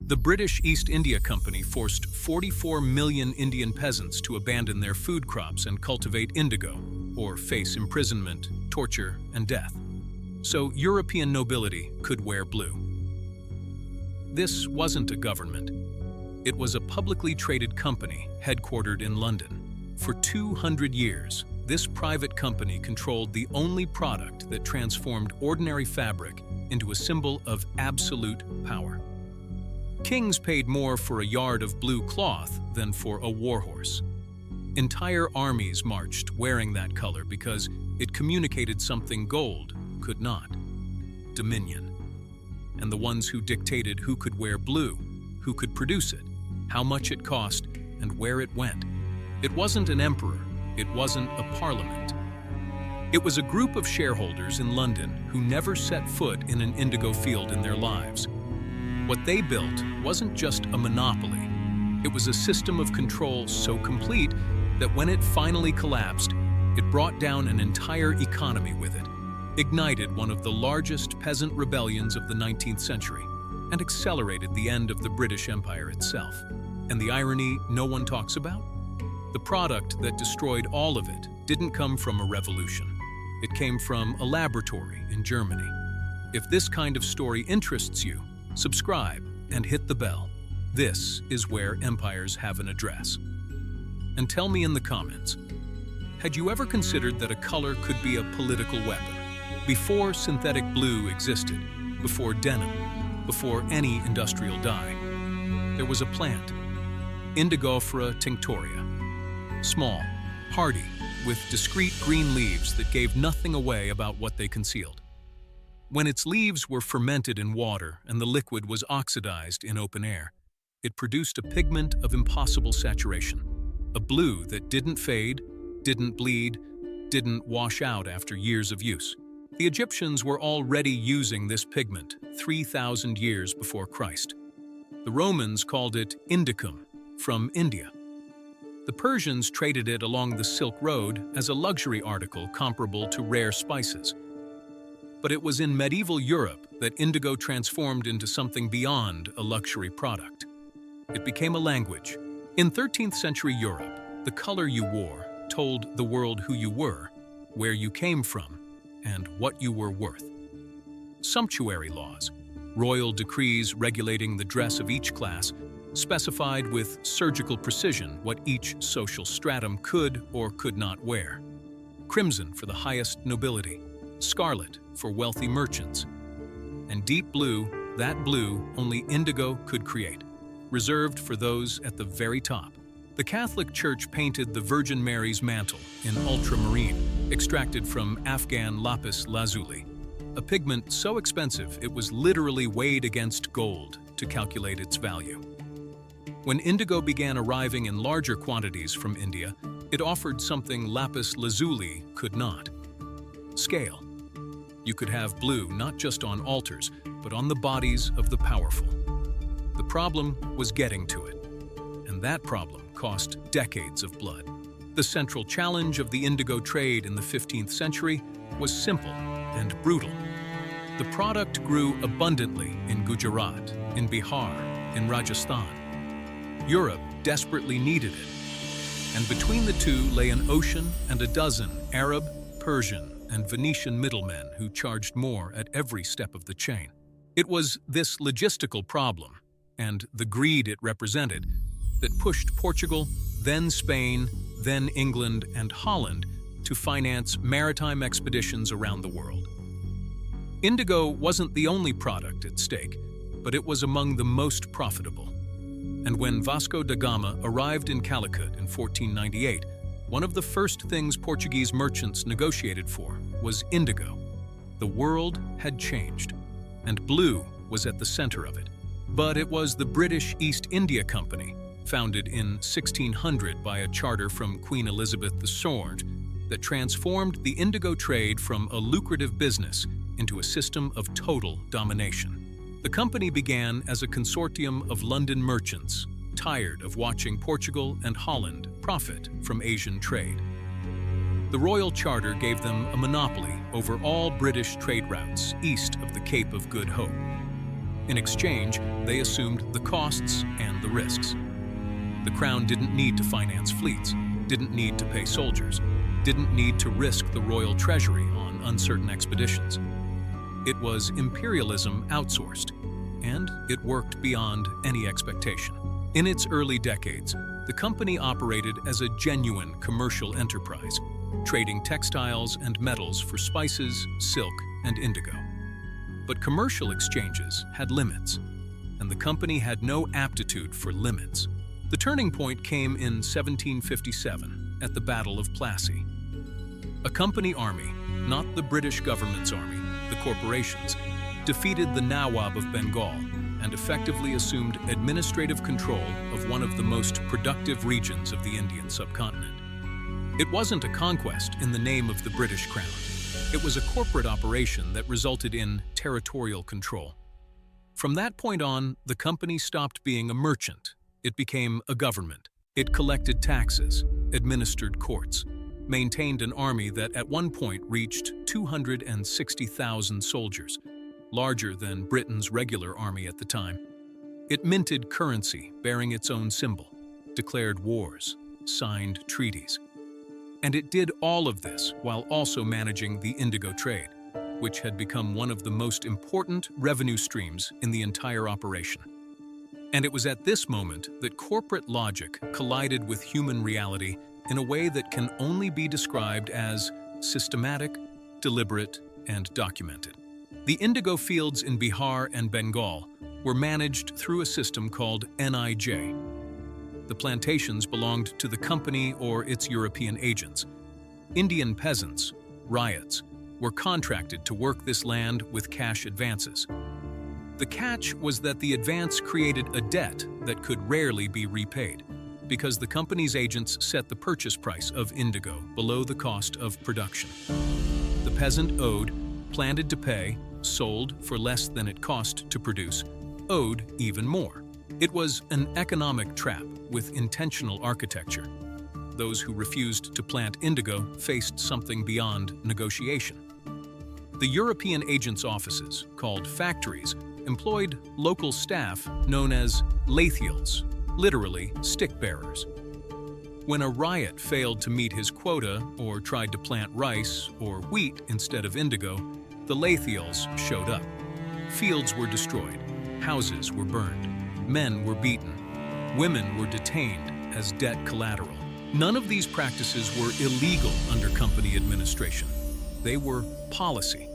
The British East India Company forced 44 million Indian peasants to abandon their food crops and cultivate indigo, or face imprisonment, torture, and death. So European nobility could wear blue. This wasn't a government. It was a publicly traded company headquartered in London. For 200 years, this private company controlled the only product that transformed ordinary fabric into a symbol of absolute power. Kings paid more for a yard of blue cloth than for a warhorse. Entire armies marched wearing that color because it communicated something gold could not: dominion. And the ones who dictated who could wear blue, who could produce it, how much it cost, and where it went. It wasn't an emperor, it wasn't a parliament. It was a group of shareholders in London who never set foot in an indigo field in their lives. What they built wasn't just a monopoly. It was a system of control so complete that when it finally collapsed, it brought down an entire economy with it, ignited one of the largest peasant rebellions of the 19th century, and accelerated the end of the British Empire itself. And the irony no one talks about? The product that destroyed all of it didn't come from a revolution. It came from a laboratory in Germany. If this kind of story interests you, subscribe and hit the bell. This is where empires have an address. And tell me in the comments, had you ever considered that a color could be a political weapon? Before synthetic blue existed, before denim, before any industrial dye, there was a plant, Indigofera tinctoria. Small, hardy, with discreet green leaves that gave nothing away about what they concealed. When its leaves were fermented in water and the liquid was oxidized in open air, it produced a pigment of impossible saturation, a blue that didn't fade, didn't bleed, didn't wash out after years of use. The Egyptians were already using this pigment 3,000 years before Christ. The Romans called it indicum, from India. The Persians traded it along the Silk Road as a luxury article comparable to rare spices. But it was in medieval Europe that indigo transformed into something beyond a luxury product. It became a language. In 13th century Europe, the color you wore told the world who you were, where you came from, and what you were worth. Sumptuary laws, royal decrees regulating the dress of each class, specified with surgical precision what each social stratum could or could not wear. Crimson for the highest nobility, scarlet for wealthy merchants, and deep blue, that blue only indigo could create, reserved for those at the very top. The Catholic Church painted the Virgin Mary's mantle in ultramarine, extracted from Afghan lapis lazuli, a pigment so expensive it was literally weighed against gold to calculate its value. When indigo began arriving in larger quantities from India, it offered something lapis lazuli could not: scale. You could have blue not just on altars, but on the bodies of the powerful. The problem was getting to it, and that problem cost decades of blood. The central challenge of the indigo trade in the 15th century was simple and brutal. The product grew abundantly in Gujarat, in Bihar, in Rajasthan. Europe desperately needed it, and between the two lay an ocean and a dozen Arab, Persian, and Venetian middlemen who charged more at every step of the chain. It was this logistical problem, and the greed it represented, that pushed Portugal, then Spain, then England and Holland to finance maritime expeditions around the world. Indigo wasn't the only product at stake, but it was among the most profitable. And when Vasco da Gama arrived in Calicut in 1498, one of the first things Portuguese merchants negotiated for was indigo. The world had changed, and blue was at the center of it. But it was the British East India Company, founded in 1600 by a charter from Queen Elizabeth II, that transformed the indigo trade from a lucrative business into a system of total domination. The company began as a consortium of London merchants, tired of watching Portugal and Holland profit from Asian trade. The Royal Charter gave them a monopoly over all British trade routes east of the Cape of Good Hope. In exchange, they assumed the costs and the risks. The crown didn't need to finance fleets, didn't need to pay soldiers, didn't need to risk the royal treasury on uncertain expeditions. It was imperialism outsourced, and it worked beyond any expectation. In its early decades, the company operated as a genuine commercial enterprise, trading textiles and metals for spices, silk, and indigo. But commercial exchanges had limits, and the company had no aptitude for limits. The turning point came in 1757 at the Battle of Plassey. A company army, not the British government's army, the corporations, defeated the Nawab of Bengal and effectively assumed administrative control of one of the most productive regions of the Indian subcontinent. It wasn't a conquest in the name of the British crown. It was a corporate operation that resulted in territorial control. From that point on, the company stopped being a merchant. It became a government. It collected taxes, administered courts, maintained an army that at one point reached 260,000 soldiers, larger than Britain's regular army at the time. It minted currency bearing its own symbol, declared wars, signed treaties. And it did all of this while also managing the indigo trade, which had become one of the most important revenue streams in the entire operation. And it was at this moment that corporate logic collided with human reality in a way that can only be described as systematic, deliberate, and documented. The indigo fields in Bihar and Bengal were managed through a system called NIJ. The plantations belonged to the company or its European agents. Indian peasants, ryots, were contracted to work this land with cash advances. The catch was that the advance created a debt that could rarely be repaid, because the company's agents set the purchase price of indigo below the cost of production. The peasant owed, planted to pay, sold for less than it cost to produce, owed even more. It was an economic trap with intentional architecture. Those who refused to plant indigo faced something beyond negotiation. The European agents' offices, called factories, employed local staff known as lathials, literally stick-bearers. When a ryot failed to meet his quota or tried to plant rice or wheat instead of indigo, the lathials showed up. Fields were destroyed, houses were burned, men were beaten, women were detained as debt collateral. None of these practices were illegal under company administration. They were policy.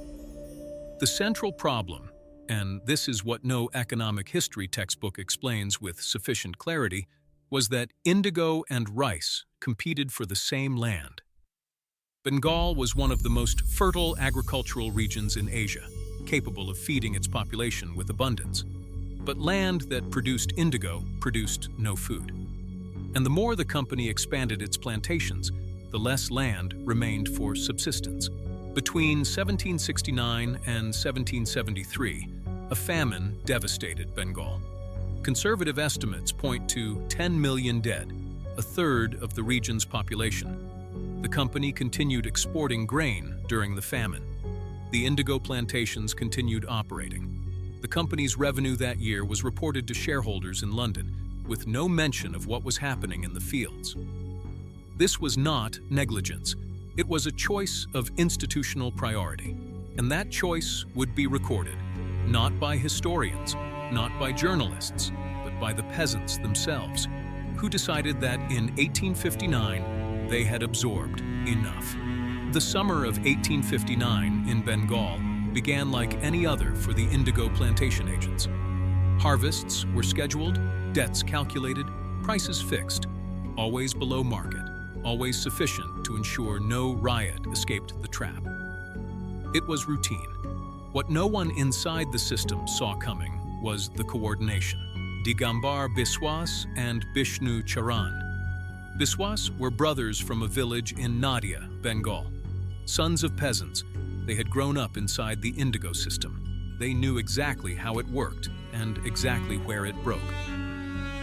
The central problem, and this is what no economic history textbook explains with sufficient clarity, was that indigo and rice competed for the same land. Bengal was one of the most fertile agricultural regions in Asia, capable of feeding its population with abundance. But land that produced indigo produced no food. And the more the company expanded its plantations, the less land remained for subsistence. Between 1769 and 1773, a famine devastated Bengal. Conservative estimates point to 10 million dead, a third of the region's population. The company continued exporting grain during the famine. The indigo plantations continued operating. The company's revenue that year was reported to shareholders in London, with no mention of what was happening in the fields. This was not negligence. It was a choice of institutional priority, and that choice would be recorded, not by historians, not by journalists, but by the peasants themselves, who decided that in 1859 they had absorbed enough. The summer of 1859 in Bengal began like any other for the indigo plantation agents. Harvests were scheduled, debts calculated, prices fixed, always below market, always sufficient to ensure no riot escaped the trap. It was routine. What no one inside the system saw coming was the coordination. Digambar Biswas and Bishnu Charan. Biswas were brothers from a village in Nadia, Bengal. Sons of peasants, they had grown up inside the indigo system. They knew exactly how it worked and exactly where it broke.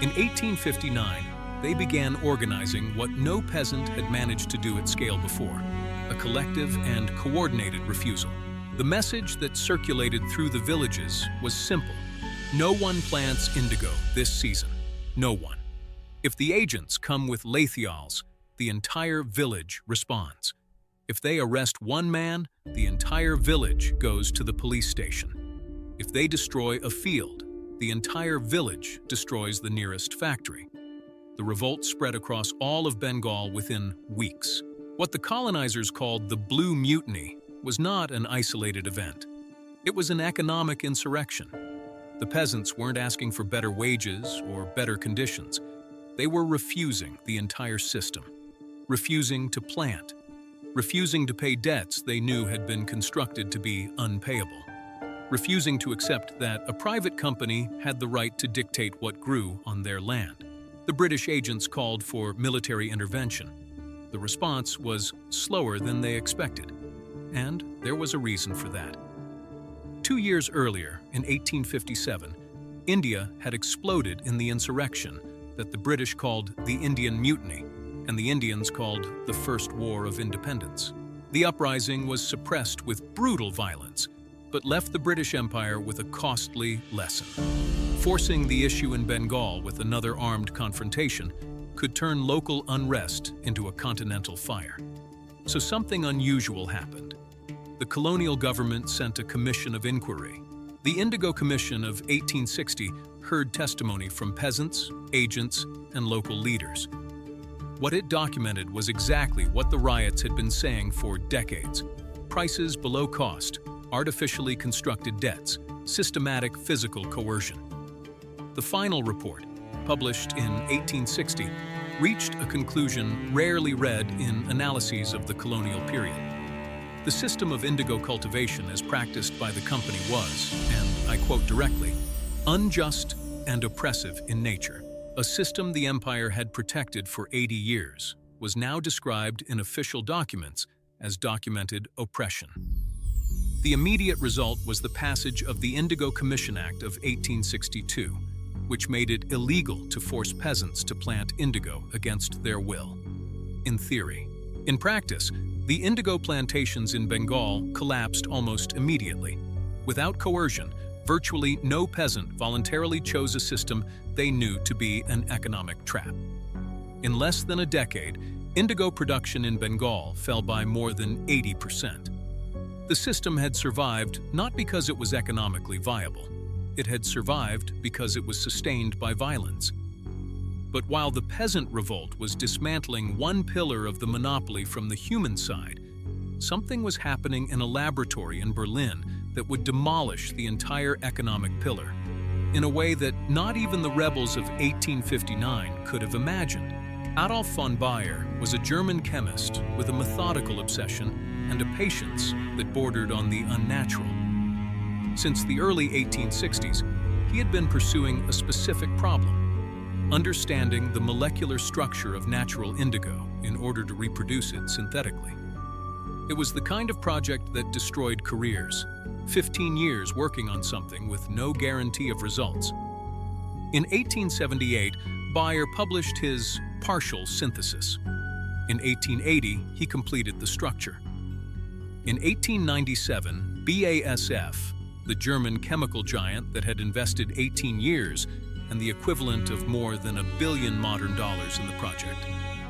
In 1859, they began organizing what no peasant had managed to do at scale before, a collective and coordinated refusal. The message that circulated through the villages was simple. No one plants indigo this season. No one. If the agents come with lathials, the entire village responds. If they arrest one man, the entire village goes to the police station. If they destroy a field, the entire village destroys the nearest factory. The revolt spread across all of Bengal within weeks. What the colonizers called the Blue Mutiny was not an isolated event. It was an economic insurrection. The peasants weren't asking for better wages or better conditions. They were refusing the entire system, refusing to plant, refusing to pay debts they knew had been constructed to be unpayable, refusing to accept that a private company had the right to dictate what grew on their land. The British agents called for military intervention. The response was slower than they expected, and there was a reason for that. 2 years earlier, in 1857, India had exploded in the insurrection that the British called the Indian Mutiny and the Indians called the First War of Independence. The uprising was suppressed with brutal violence, but left the British Empire with a costly lesson. Forcing the issue in Bengal with another armed confrontation could turn local unrest into a continental fire. So something unusual happened. The colonial government sent a commission of inquiry. The Indigo Commission of 1860 heard testimony from peasants, agents, and local leaders. What it documented was exactly what the riots had been saying for decades: prices below cost, artificially constructed debts, systematic physical coercion. The final report, published in 1860, reached a conclusion rarely read in analyses of the colonial period. The system of indigo cultivation as practiced by the company was, and I quote directly, unjust and oppressive in nature. A system the empire had protected for 80 years was now described in official documents as documented oppression. The immediate result was the passage of the Indigo Commission Act of 1862, which made it illegal to force peasants to plant indigo against their will. In theory. In practice, the indigo plantations in Bengal collapsed almost immediately. Without coercion, virtually no peasant voluntarily chose a system they knew to be an economic trap. In less than a decade, indigo production in Bengal fell by more than 80%. The system had survived not because it was economically viable. It had survived because it was sustained by violence. But while the peasant revolt was dismantling one pillar of the monopoly from the human side, something was happening in a laboratory in Berlin that would demolish the entire economic pillar, in a way that not even the rebels of 1859 could have imagined. Adolf von Baeyer was a German chemist with a methodical obsession and a patience that bordered on the unnatural. Since the early 1860s, he had been pursuing a specific problem: understanding the molecular structure of natural indigo in order to reproduce it synthetically. It was the kind of project that destroyed careers, 15 years working on something with no guarantee of results. In 1878, Baeyer published his partial synthesis. In 1880, he completed the structure. In 1897, BASF, the German chemical giant that had invested 18 years and the equivalent of more than $1 billion modern dollars in the project,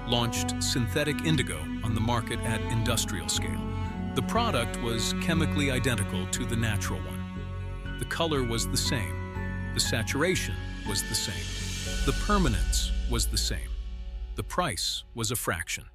launched synthetic indigo on the market at industrial scale. The product was chemically identical to the natural one. The color was the same. The saturation was the same. The permanence was the same. The price was a fraction.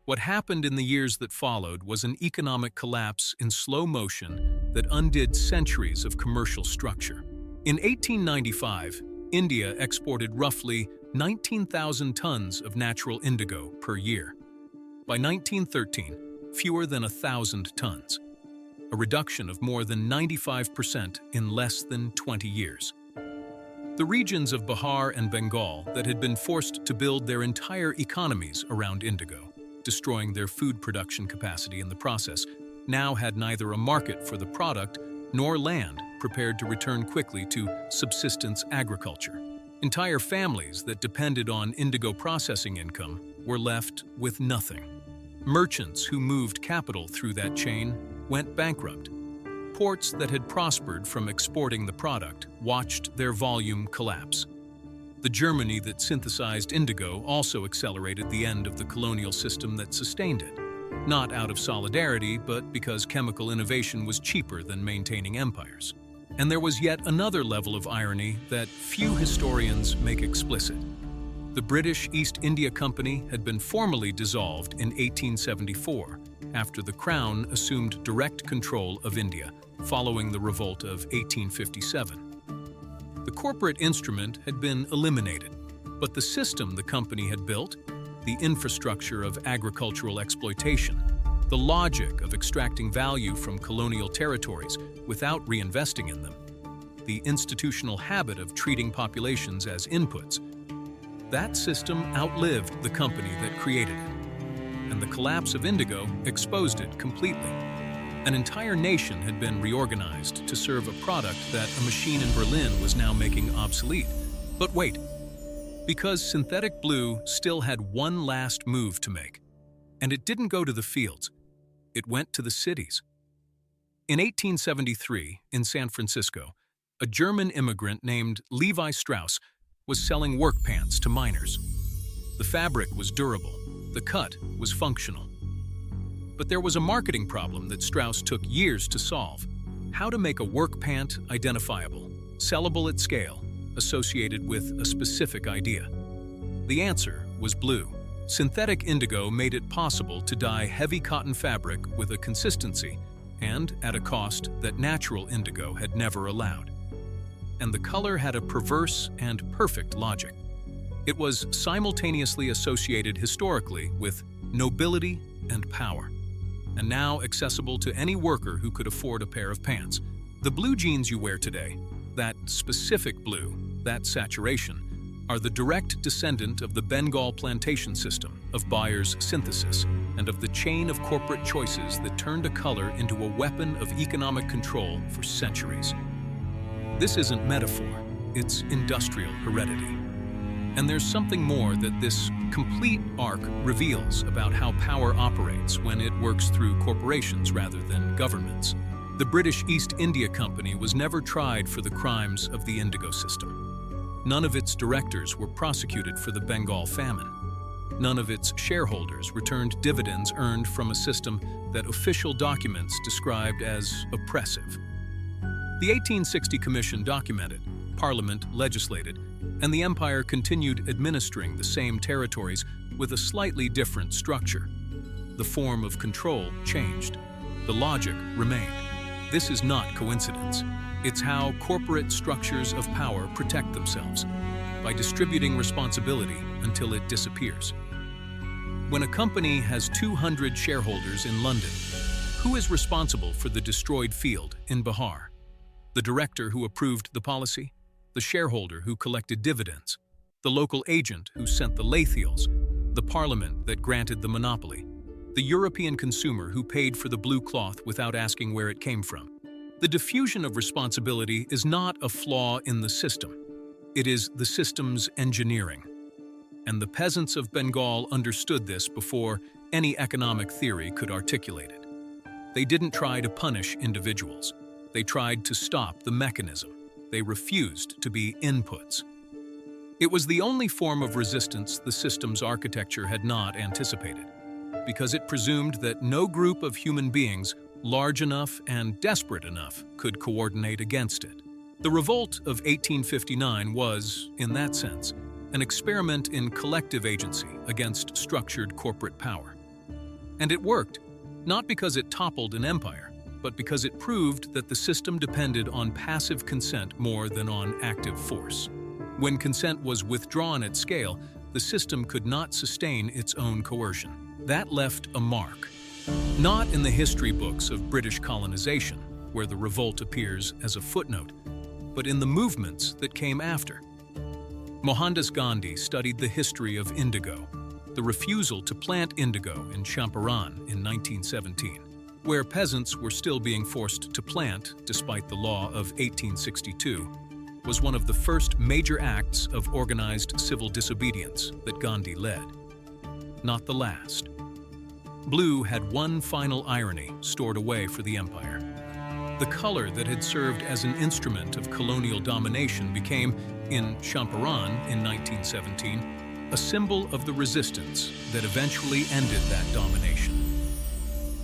What happened in the years that followed was an economic collapse in slow motion that undid centuries of commercial structure. In 1895, India exported roughly 19,000 tons of natural indigo per year. By 1913, fewer than 1,000 tons, a reduction of more than 95% in less than 20 years. The regions of Bihar and Bengal that had been forced to build their entire economies around indigo, destroying their food production capacity in the process, now had neither a market for the product nor land prepared to return quickly to subsistence agriculture. Entire families that depended on indigo processing income were left with nothing. Merchants who moved capital through that chain went bankrupt. ports that had prospered from exporting the product watched their volume collapse. The Germany that synthesized indigo also accelerated the end of the colonial system that sustained it, not out of solidarity, but because chemical innovation was cheaper than maintaining empires. And there was yet another level of irony that few historians make explicit. The British East India Company had been formally dissolved in 1874, after the Crown assumed direct control of India, following the revolt of 1857. The corporate instrument had been eliminated, but the system the company had built, the infrastructure of agricultural exploitation, the logic of extracting value from colonial territories without reinvesting in them, the institutional habit of treating populations as inputs, that system outlived the company that created it, and the collapse of indigo exposed it completely. An entire nation had been reorganized to serve a product that a machine in Berlin was now making obsolete. But wait, because synthetic blue still had one last move to make, and it didn't go to the fields, it went to the cities. In 1873, in San Francisco, a German immigrant named Levi Strauss was selling work pants to miners. The fabric was durable, the cut was functional. But there was a marketing problem that Strauss took years to solve: how to make a work pant identifiable, sellable at scale, associated with a specific idea. The answer was blue. Synthetic indigo made it possible to dye heavy cotton fabric with a consistency and at a cost that natural indigo had never allowed. And the color had a perverse and perfect logic. It was simultaneously associated historically with nobility and power, and now accessible to any worker who could afford a pair of pants. The blue jeans you wear today, that specific blue, that saturation, are the direct descendant of the Bengal plantation system, of Bayer's synthesis, and of the chain of corporate choices that turned a color into a weapon of economic control for centuries. This isn't metaphor, it's industrial heredity. And there's something more that this complete arc reveals about how power operates when it works through corporations rather than governments. The British East India Company was never tried for the crimes of the indigo system. None of its directors were prosecuted for the Bengal famine. None of its shareholders returned dividends earned from a system that official documents described as oppressive. The 1860 Commission documented, Parliament legislated, and the empire continued administering the same territories with a slightly different structure. The form of control changed. The logic remained. This is not coincidence. It's how corporate structures of power protect themselves, by distributing responsibility until it disappears. When a company has 200 shareholders in London, who is responsible for the destroyed field in Bihar? The director who approved the policy? The shareholder who collected dividends? The local agent who sent the lathials? The parliament that granted the monopoly? The European consumer who paid for the blue cloth without asking where it came from? The diffusion of responsibility is not a flaw in the system. It is the system's engineering. And the peasants of Bengal understood this before any economic theory could articulate it. They didn't try to punish individuals. They tried to stop the mechanism. They refused to be inputs. It was the only form of resistance the system's architecture had not anticipated, because it presumed that no group of human beings large enough and desperate enough could coordinate against it. The revolt of 1859 was, in that sense, an experiment in collective agency against structured corporate power. And it worked, not because it toppled an empire, but because it proved that the system depended on passive consent more than on active force. When consent was withdrawn at scale, the system could not sustain its own coercion. That left a mark. Not in the history books of British colonization, where the revolt appears as a footnote, but in the movements that came after. Mohandas Gandhi studied the history of indigo, the refusal to plant indigo in Champaran in 1917, where peasants were still being forced to plant despite the law of 1862, was one of the first major acts of organized civil disobedience that Gandhi led. Not the last. Blue had one final irony stored away for the empire. The color that had served as an instrument of colonial domination became, in Champaran in 1917, a symbol of the resistance that eventually ended that domination.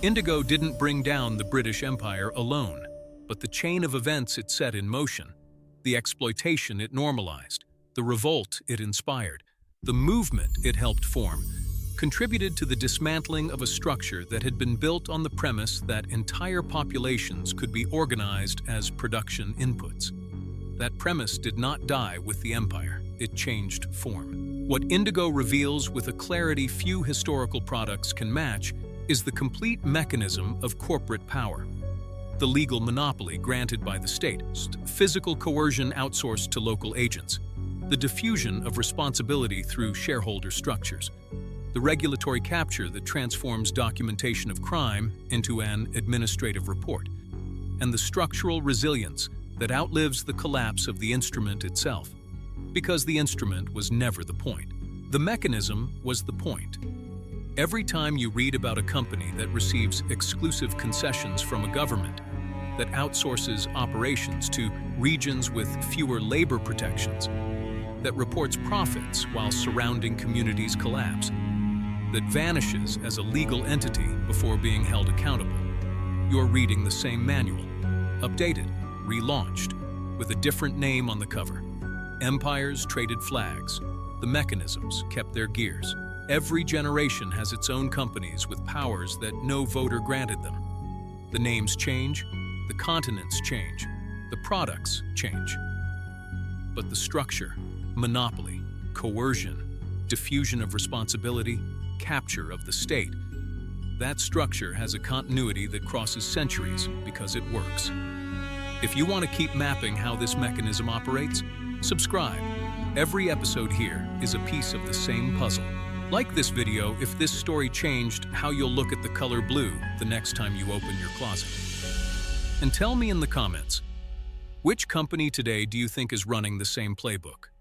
Indigo didn't bring down the British Empire alone, but the chain of events it set in motion, the exploitation it normalized, the revolt it inspired, the movement it helped form, contributed to the dismantling of a structure that had been built on the premise that entire populations could be organized as production inputs. That premise did not die with the empire, it changed form. What Indigo reveals with a clarity few historical products can match is the complete mechanism of corporate power. The legal monopoly granted by the state, physical coercion outsourced to local agents, the diffusion of responsibility through shareholder structures, the regulatory capture that transforms documentation of crime into an administrative report, and the structural resilience that outlives the collapse of the instrument itself. Because the instrument was never the point. The mechanism was the point. Every time you read about a company that receives exclusive concessions from a government, that outsources operations to regions with fewer labor protections, that reports profits while surrounding communities collapse, that vanishes as a legal entity before being held accountable, you're reading the same manual, updated, relaunched, with a different name on the cover. Empires traded flags. The mechanisms kept their gears. Every generation has its own companies with powers that no voter granted them. The names change, the continents change, the products change. But the structure, monopoly, coercion, diffusion of responsibility, capture of the state, that structure has a continuity that crosses centuries because it works. If you want to keep mapping how this mechanism operates, subscribe. Every episode here is a piece of the same puzzle. Like this video if this story changed how you'll look at the color blue the next time you open your closet. And tell me in the comments, which company today do you think is running the same playbook?